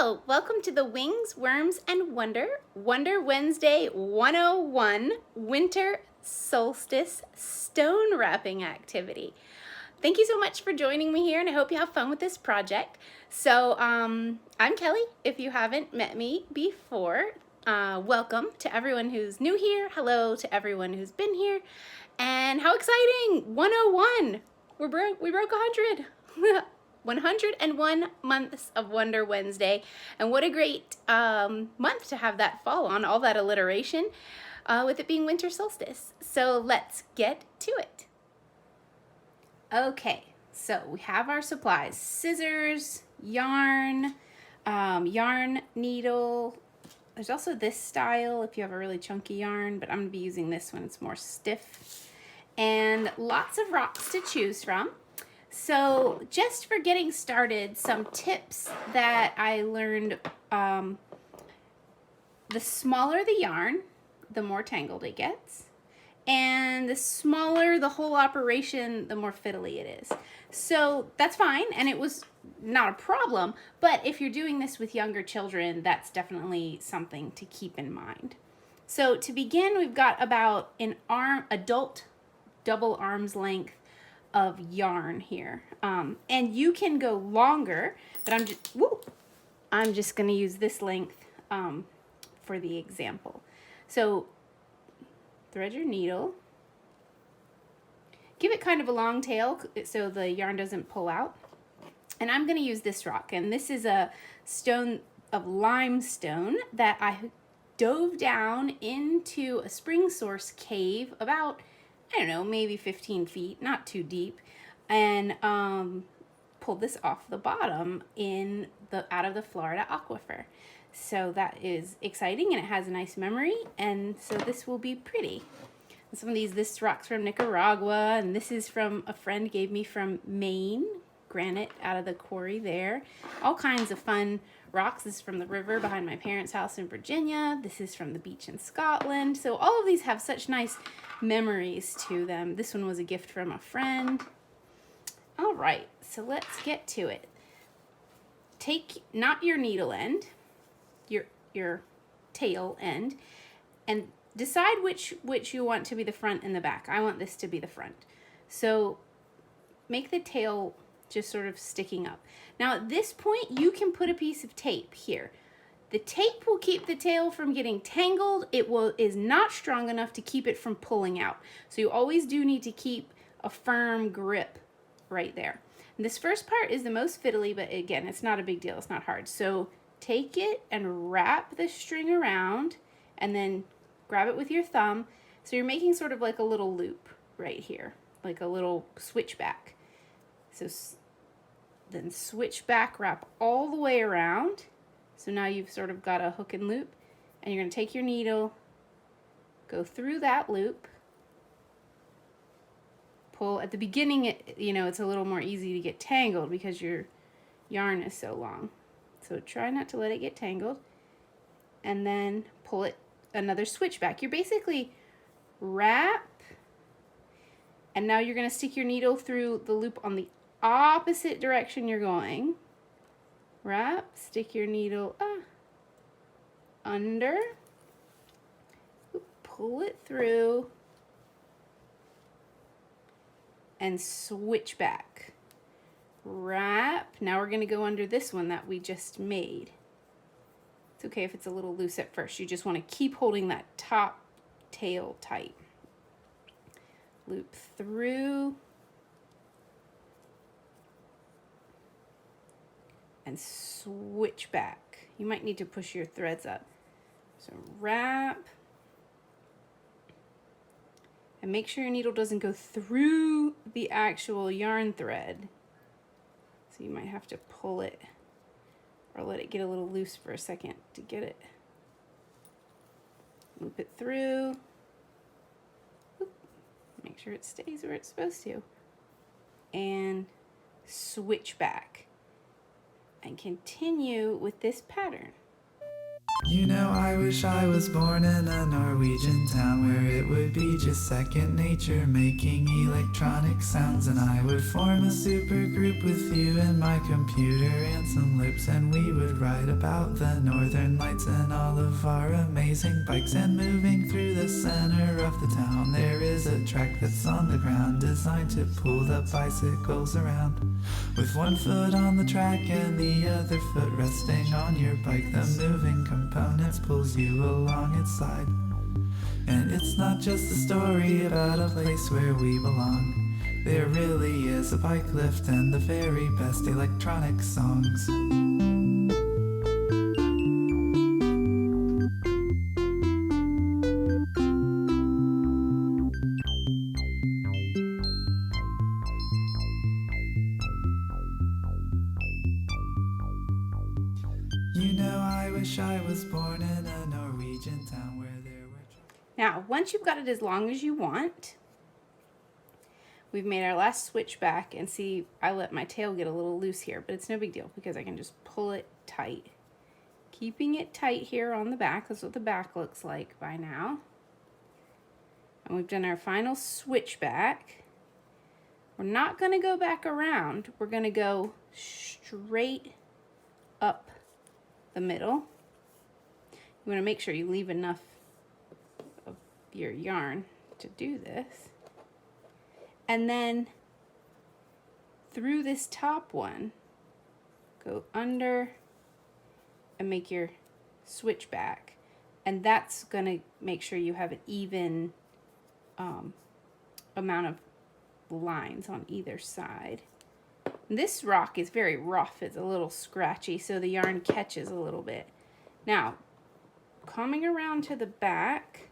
Hello, welcome to the Wings, Worms, and Wonder Wednesday 101 Winter Solstice stone wrapping activity. Thank you so much for joining me here, and I hope you have fun with this project. So I'm Kelly. If you haven't met me before, welcome to everyone who's new here. Hello to everyone who's been here. And how exciting! 101! We broke 100. 101 months of Wonder Wednesday, and what a great month to have that fall on, all that alliteration, with it being winter solstice. So let's get to it. Okay, so we have our supplies: scissors, yarn, yarn needle. There's also this style if you have a really chunky yarn, but I'm gonna be using this one, it's more stiff. And lots of rocks to choose from. So just for getting started, some tips that I learned, the smaller the yarn, the more tangled it gets. And the smaller the whole operation, the more fiddly it is. So that's fine, and it was not a problem, but if you're doing this with younger children, that's definitely something to keep in mind. So to begin, we've got about an adult double arm's length of yarn here, and you can go longer, but I'm just going to use this length for the example. So thread your needle, give it kind of a long tail so the yarn doesn't pull out, and I'm going to use this rock, and this is a stone of limestone that I dove down into a spring source cave about, I don't know, maybe 15 feet, not too deep, and pulled this off the bottom out of the Florida aquifer. So that is exciting, and it has a nice memory, and so this will be pretty. And some of this rock's from Nicaragua, and this is from a friend gave me from Maine, granite out of the quarry there. All kinds of fun rocks. This is from the river behind my parents' house in Virginia. This is from the beach in Scotland. So all of these have such nice memories to them. This one was a gift from a friend. All right, so let's get to it. Take not your needle end, your tail end, and decide which you want to be the front and the back. I want this to be the front. So make the tail just sort of sticking up. Now at this point, you can put a piece of tape here. The tape will keep the tail from getting tangled. It is not strong enough to keep it from pulling out. So you always do need to keep a firm grip right there. And this first part is the most fiddly, but again, it's not a big deal. It's not hard. So take it and wrap the string around, and then grab it with your thumb. So you're making sort of like a little loop right here, like a little switchback. So then switch back, wrap all the way around. So now you've sort of got a hook and loop, and you're going to take your needle, go through that loop, pull. At the beginning, it's a little more easy to get tangled because your yarn is so long. So try not to let it get tangled, and then pull it another switchback. You're basically wrap, and now you're going to stick your needle through the loop on the opposite direction you're going. Wrap, stick your needle under, pull it through, and switch back. Wrap. Now we're going to go under this one that we just made. It's okay if it's a little loose at first. You just want to keep holding that top tail tight. Loop through and switch back. You might need to push your threads up. So wrap, and make sure your needle doesn't go through the actual yarn thread. So you might have to pull it or let it get a little loose for a second to get it. Loop it through. Make sure it stays where it's supposed to. And switch back. And continue with this pattern. You know, I wish I was born in a Norwegian town where it would be just second nature making electronic sounds, and I would form a super group with you and my computer and some lips, and we would write about the northern lights and all of our amazing bikes. And moving through the center of the town, there is a track that's on the ground designed to pull the bicycles around. With one foot on the track and the other foot resting on your bike, the moving components pulls you along its side. And it's not just a story about a place where we belong. There really is a bike lift and the very best electronic songs. You know, I wish I was born in a Norwegian town where there were... Now, once you've got it as long as you want, we've made our last switch back, and see, I let my tail get a little loose here, but it's no big deal because I can just pull it tight. Keeping it tight here on the back, that's what the back looks like by now. And we've done our final switch back. We're not going to go back around. We're going to go straight up the middle. You want to make sure you leave enough of your yarn to do this. And then through this top one, go under and make your switch back. And that's going to make sure you have an even amount of lines on either side. This rock is very rough. It's a little scratchy, so the yarn catches a little bit. Now, coming around to the back,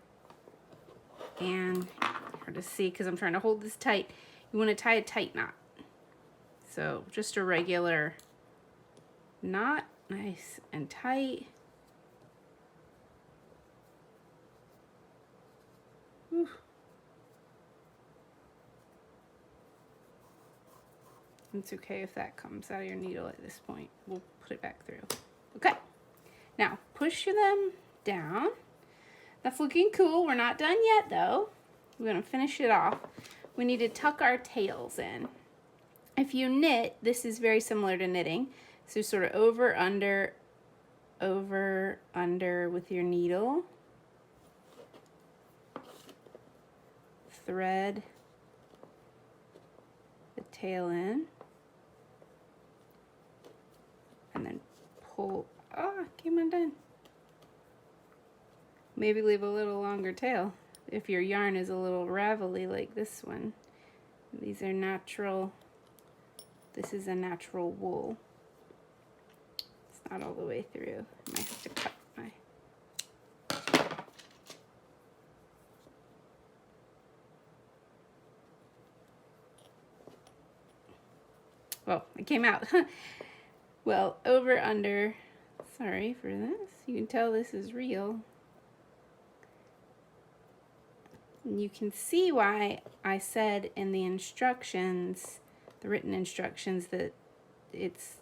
and hard to see because I'm trying to hold this tight, you want to tie a tight knot. So just a regular knot, nice and tight. Whew. It's okay if that comes out of your needle at this point. We'll put it back through. Okay. Now, push them down. That's looking cool. We're not done yet, though. We're going to finish it off. We need to tuck our tails in. If you knit, this is very similar to knitting. So sort of over, under with your needle. Thread the tail in. And then pull, came undone. Maybe leave a little longer tail if your yarn is a little ravelly like this one. These are natural, this is a natural wool. It's not all the way through. I might have to cut my... Well, it came out. Well, over, under, sorry for this. You can tell this is real. And you can see why I said in the instructions, the written instructions, that it's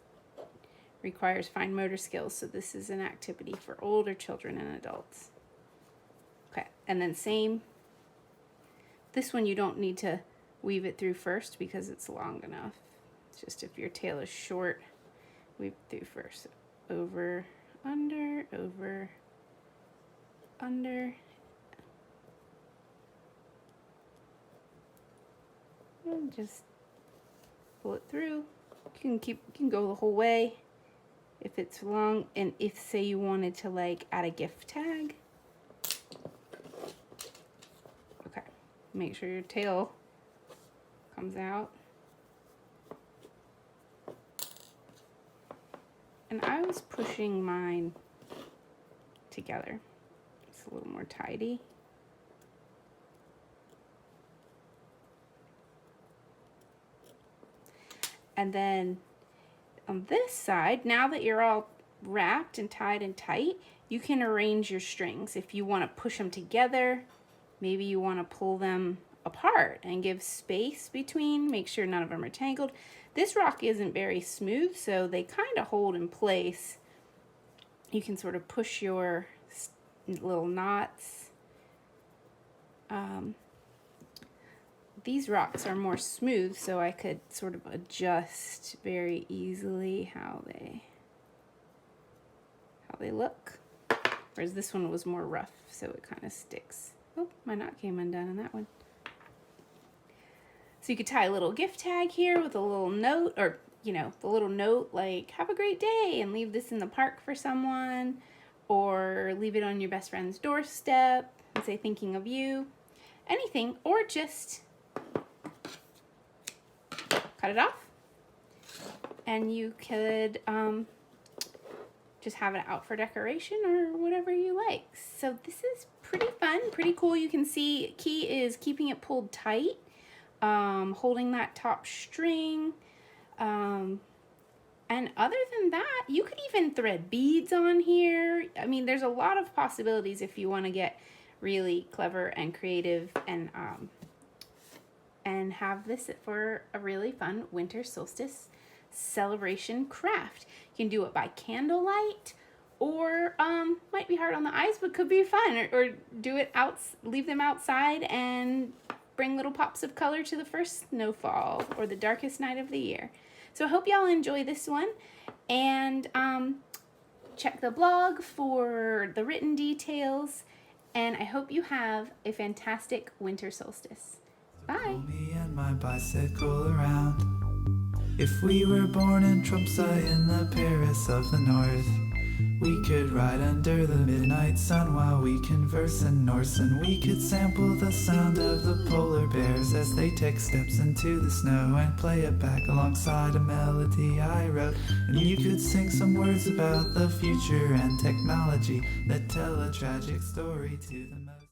requires fine motor skills. So this is an activity for older children and adults. Okay, and then same. This one you don't need to weave it through first because it's long enough. It's just if your tail is short, weave through first. Over, under, and just pull it through. You can go the whole way if it's long, and if say you wanted to like add a gift tag. Okay, make sure your tail comes out. And I was pushing mine together. It's a little more tidy. And then on this side, now that you're all wrapped and tied and tight, you can arrange your strings. If you want to push them together, maybe you want to pull them apart and give space between, make sure none of them are tangled. This rock isn't very smooth, so they kind of hold in place. You can sort of push your little knots. These rocks are more smooth, so I could sort of adjust very easily how they look. Whereas this one was more rough, so it kind of sticks. Oh, my knot came undone on that one. So you could tie a little gift tag here with a little note, or, you know, the little note like, have a great day, and leave this in the park for someone, or leave it on your best friend's doorstep and say, thinking of you. Anything, or just cut it off. And you could just have it out for decoration or whatever you like. So this is pretty fun, pretty cool. You can see key is keeping it pulled tight, holding that top string. And other than that, you could even thread beads on here. I mean, there's a lot of possibilities if you want to get really clever and creative and have this for a really fun winter solstice celebration craft. You can do it by candlelight, or might be hard on the eyes, but could be fun, or do it out, leave them outside and bring little pops of color to the first snowfall or the darkest night of the year. So I hope y'all enjoy this one, and check the blog for the written details, and I hope you have a fantastic winter solstice. Bye. Pull me and my bicycle around. If we were born in Tromsø in the Paris of the North, we could ride under the midnight sun while we converse in Norse, and we could sample the sound of the polar bears as they take steps into the snow and play it back alongside a melody I wrote. And you could sing some words about the future and technology that tell a tragic story to them.